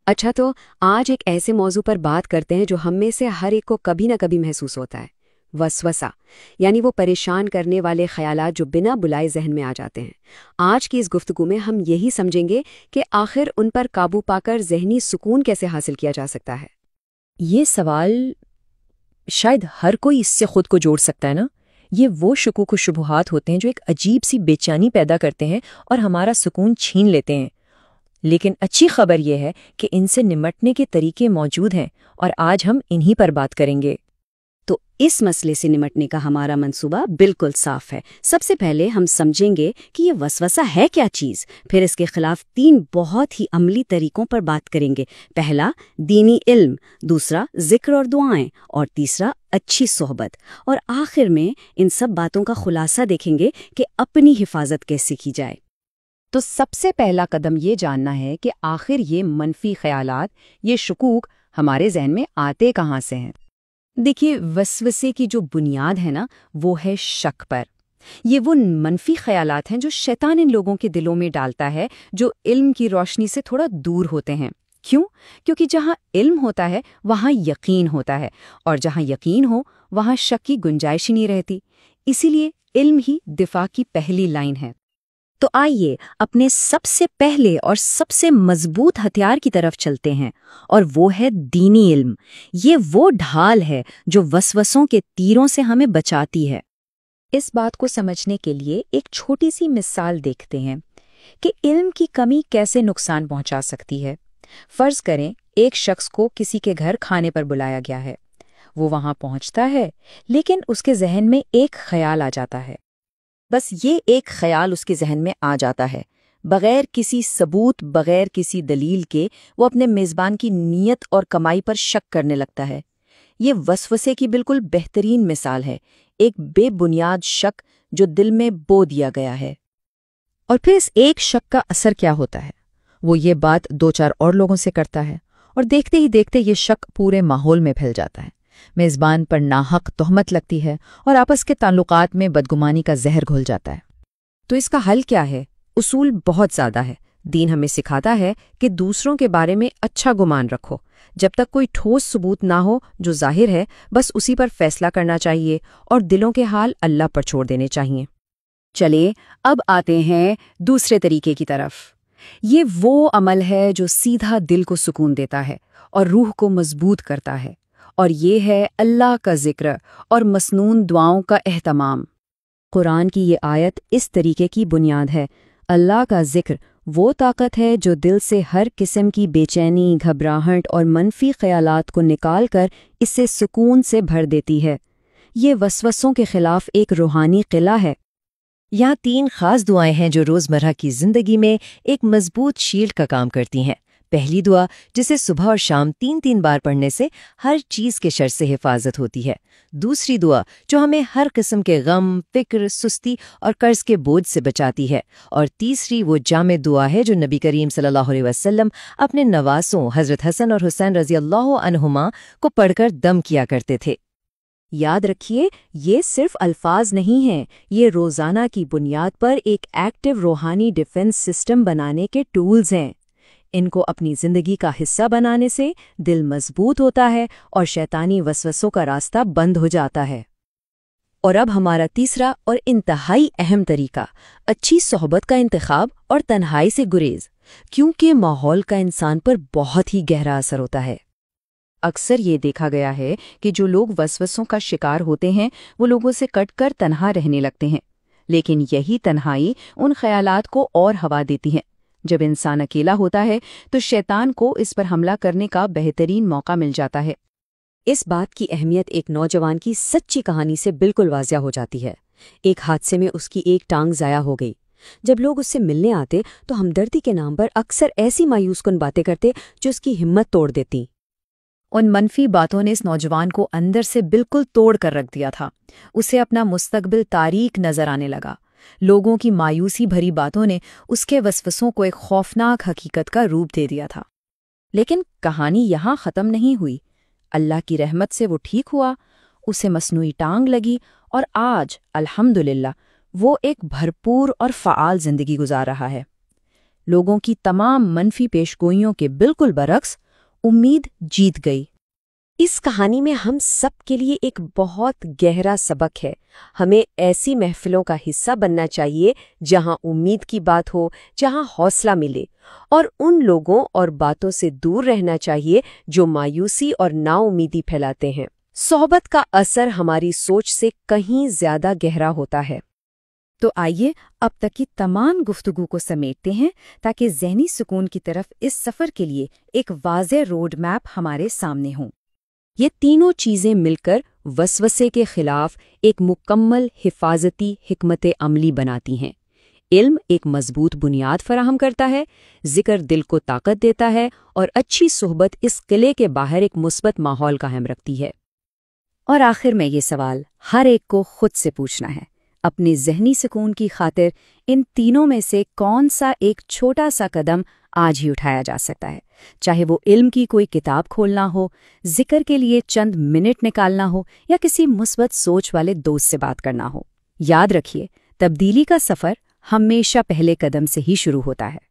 اچھا تو آج ایک ایسے موضوع پر بات کرتے ہیں جو ہم میں سے ہر ایک کو کبھی نہ کبھی محسوس ہوتا ہے، وسوسہ، یعنی وہ پریشان کرنے والے خیالات جو بنا بلائے ذہن میں آ جاتے ہیں۔ آج کی اس گفتگو میں ہم یہی سمجھیں گے کہ آخر ان پر قابو پا کر ذہنی سکون کیسے حاصل کیا جا سکتا ہے۔ یہ سوال شاید ہر کوئی اس سے خود کو جوڑ سکتا ہے نا۔ یہ وہ شکوک و شبہات ہوتے ہیں جو ایک عجیب سی بے چینی پیدا کرتے ہیں اور ہمارا سکون چھین لیتے ہیں۔ لیکن اچھی خبر یہ ہے کہ ان سے نمٹنے کے طریقے موجود ہیں اور آج ہم انہی پر بات کریں گے۔ تو اس مسئلے سے نمٹنے کا ہمارا منصوبہ بالکل صاف ہے۔ سب سے پہلے ہم سمجھیں گے کہ یہ وسوسہ ہے کیا چیز، پھر اس کے خلاف 3 بہت ہی عملی طریقوں پر بات کریں گے۔ پہلا، دینی علم، دوسرا، ذکر اور دعائیں، اور تیسرا، اچھی صحبت، اور آخر میں ان سب باتوں کا خلاصہ دیکھیں گے کہ اپنی حفاظت کیسے کی جائے۔ تو سب سے پہلا قدم یہ جاننا ہے کہ آخر یہ منفی خیالات، یہ شکوک ہمارے ذہن میں آتے کہاں سے ہیں۔ دیکھیے، وسوسے کی جو بنیاد ہے نا، وہ ہے شک پر۔ یہ وہ منفی خیالات ہیں جو شیطان ان لوگوں کے دلوں میں ڈالتا ہے جو علم کی روشنی سے تھوڑا دور ہوتے ہیں۔ کیوں؟ کیونکہ جہاں علم ہوتا ہے وہاں یقین ہوتا ہے، اور جہاں یقین ہو وہاں شک کی گنجائش ہی نہیں رہتی۔ اسی لیے علم ہی دفاع کی پہلی لائن ہے۔ تو آئیے اپنے سب سے پہلے اور سب سے مضبوط ہتھیار کی طرف چلتے ہیں، اور وہ ہے دینی علم۔ یہ وہ ڈھال ہے جو وسوسوں کے تیروں سے ہمیں بچاتی ہے۔ اس بات کو سمجھنے کے لیے ایک چھوٹی سی مثال دیکھتے ہیں کہ علم کی کمی کیسے نقصان پہنچا سکتی ہے۔ فرض کریں ایک شخص کو کسی کے گھر کھانے پر بلایا گیا ہے۔ وہ وہاں پہنچتا ہے، لیکن اس کے ذہن میں ایک خیال آ جاتا ہے۔ بس یہ ایک خیال اس کے ذہن میں آ جاتا ہے، بغیر کسی ثبوت، بغیر کسی دلیل کے وہ اپنے میزبان کی نیت اور کمائی پر شک کرنے لگتا ہے۔ یہ وسوسے کی بالکل بہترین مثال ہے، ایک بے بنیاد شک جو دل میں بو دیا گیا ہے۔ اور پھر اس ایک شک کا اثر کیا ہوتا ہے؟ وہ یہ بات 2-4 اور لوگوں سے کرتا ہے، اور دیکھتے ہی دیکھتے یہ شک پورے ماحول میں پھیل جاتا ہے۔ میزبان پر ناحق تہمت لگتی ہے، اور آپس کے تعلقات میں بدگمانی کا زہر گھل جاتا ہے۔ تو اس کا حل کیا ہے؟ اصول بہت زیادہ ہے۔ دین ہمیں سکھاتا ہے کہ دوسروں کے بارے میں اچھا گمان رکھو۔ جب تک کوئی ٹھوس ثبوت نہ ہو جو ظاہر ہے، بس اسی پر فیصلہ کرنا چاہیے، اور دلوں کے حال اللہ پر چھوڑ دینے چاہیے۔ چلے اب آتے ہیں دوسرے طریقے کی طرف۔ یہ وہ عمل ہے جو سیدھا دل کو سکون دیتا ہے اور روح کو مضبوط کرتا ہے، اور یہ ہے اللہ کا ذکر اور مسنون دعاؤں کا اہتمام۔ قرآن کی یہ آیت اس طریقے کی بنیاد ہے۔ اللہ کا ذکر وہ طاقت ہے جو دل سے ہر قسم کی بے چینی، گھبراہٹ اور منفی خیالات کو نکال کر اسے سکون سے بھر دیتی ہے۔ یہ وسوسوں کے خلاف ایک روحانی قلعہ ہے۔ یہاں 3 خاص دعائیں ہیں جو روزمرہ کی زندگی میں ایک مضبوط شیلڈ کا کام کرتی ہیں۔ پہلی دعا، جسے صبح اور شام 3 بار پڑھنے سے ہر چیز کے شر سے حفاظت ہوتی ہے۔ دوسری دعا، جو ہمیں ہر قسم کے غم، فکر، سستی اور قرض کے بوجھ سے بچاتی ہے۔ اور تیسری وہ جامع دعا ہے جو نبی کریم صلی اللہ علیہ وسلم اپنے نواسوں حضرت حسن اور حسین رضی اللہ عنہما کو پڑھ کر دم کیا کرتے تھے۔ یاد رکھیے، یہ صرف الفاظ نہیں ہیں، یہ روزانہ کی بنیاد پر ایک ایکٹیو روحانی ڈیفنس سسٹم بنانے کے ٹولز ہیں۔ ان کو اپنی زندگی کا حصہ بنانے سے دل مضبوط ہوتا ہے اور شیطانی وسوسوں کا راستہ بند ہو جاتا ہے۔ اور اب ہمارا تیسرا اور انتہائی اہم طریقہ، اچھی صحبت کا انتخاب اور تنہائی سے گریز، کیونکہ ماحول کا انسان پر بہت ہی گہرا اثر ہوتا ہے۔ اکثر یہ دیکھا گیا ہے کہ جو لوگ وسوسوں کا شکار ہوتے ہیں وہ لوگوں سے کٹ کر تنہا رہنے لگتے ہیں، لیکن یہی تنہائی ان خیالات کو اور ہوا دیتی ہے۔ جب انسان اکیلا ہوتا ہے تو شیطان کو اس پر حملہ کرنے کا بہترین موقع مل جاتا ہے۔ اس بات کی اہمیت ایک نوجوان کی سچی کہانی سے بالکل واضح ہو جاتی ہے۔ ایک حادثے میں اس کی ایک ٹانگ ضائع ہو گئی۔ جب لوگ اس سے ملنے آتے تو ہمدردی کے نام پر اکثر ایسی مایوس کن باتیں کرتے جو اس کی ہمت توڑ دیتی۔ ان منفی باتوں نے اس نوجوان کو اندر سے بالکل توڑ کر رکھ دیا تھا۔ اسے اپنا مستقبل تاریک نظر آنے لگا۔ لوگوں کی مایوسی بھری باتوں نے اس کے وسوسوں کو ایک خوفناک حقیقت کا روپ دے دیا تھا۔ لیکن کہانی یہاں ختم نہیں ہوئی۔ اللہ کی رحمت سے وہ ٹھیک ہوا، اسے مصنوعی ٹانگ لگی، اور آج الحمدللہ وہ ایک بھرپور اور فعال زندگی گزار رہا ہے۔ لوگوں کی تمام منفی پیشگوئیوں کے بالکل برعکس امید جیت گئی۔ اس کہانی میں ہم سب کے لیے ایک بہت گہرا سبق ہے۔ ہمیں ایسی محفلوں کا حصہ بننا چاہیے جہاں امید کی بات ہو، جہاں حوصلہ ملے، اور ان لوگوں اور باتوں سے دور رہنا چاہیے جو مایوسی اور نا امیدی پھیلاتے ہیں۔ صحبت کا اثر ہماری سوچ سے کہیں زیادہ گہرا ہوتا ہے۔ تو آئیے اب تک کی تمام گفتگو کو سمیٹتے ہیں تاکہ ذہنی سکون کی طرف اس سفر کے لیے ایک واضح روڈ میپ ہمارے سامنے ہوں۔ یہ تینوں چیزیں مل کر وسوسے کے خلاف ایک مکمل حفاظتی حکمت عملی بناتی ہیں۔ علم ایک مضبوط بنیاد فراہم کرتا ہے، ذکر دل کو طاقت دیتا ہے، اور اچھی صحبت اس قلعے کے باہر ایک مثبت ماحول قائم رکھتی ہے۔ اور آخر میں یہ سوال ہر ایک کو خود سے پوچھنا ہے، اپنے ذہنی سکون کی خاطر ان تینوں میں سے کون سا ایک چھوٹا سا قدم آج ہی اٹھایا جا سکتا ہے؟ چاہے وہ علم کی کوئی کتاب کھولنا ہو، ذکر کے لیے چند منٹ نکالنا ہو، یا کسی مثبت سوچ والے دوست سے بات کرنا ہو۔ یاد رکھیے، تبدیلی کا سفر ہمیشہ پہلے قدم سے ہی شروع ہوتا ہے۔